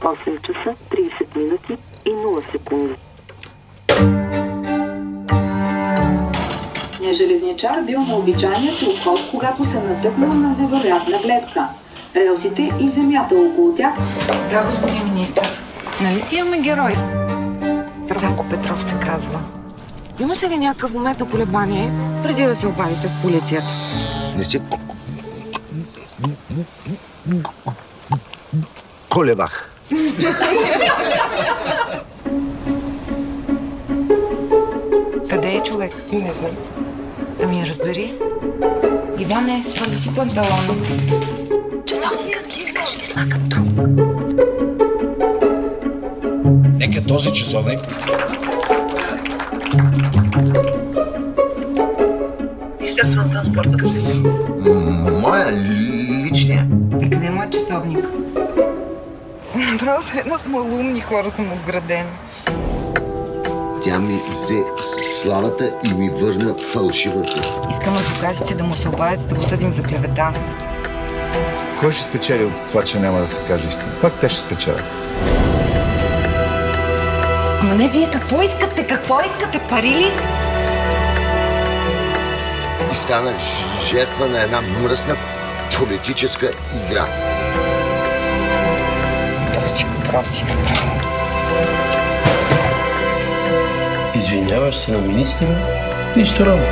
8 часа 30 минути и 0 секунди. Железничар бил на обичайния си обход, когато се натъкнал на невероятна гледка. Релсите и земята около тях. Да, господин министър. Нали си имаме герой? Цанко Петров се казва. Имаше ли някакъв момент на колебание, преди да се обадите в полицията? Не се колебах. Къде е човек? Не знам. Ами разбери. Иване, свали си панталона. Часовникът ти сега ще ви слагат друг. Нека този часовник Министерство на транспорта. моя личния. И къде е моят часовник? Направо се едно с малумни хора съм обградена. Тя ми взе славата и ми върна фалшивата си. Искам адвокатите да му се обадят да го съдим за клевета. Кой ще спечели от това, че няма да се каже истина? Пак те ще спечелят. Ама не, вие какво искате? Какво искате? Пари ли искате? И станах жертва на една мръсна политическа игра. Той си го проси направо. Извиняваш се на министъра? Нищо ровно.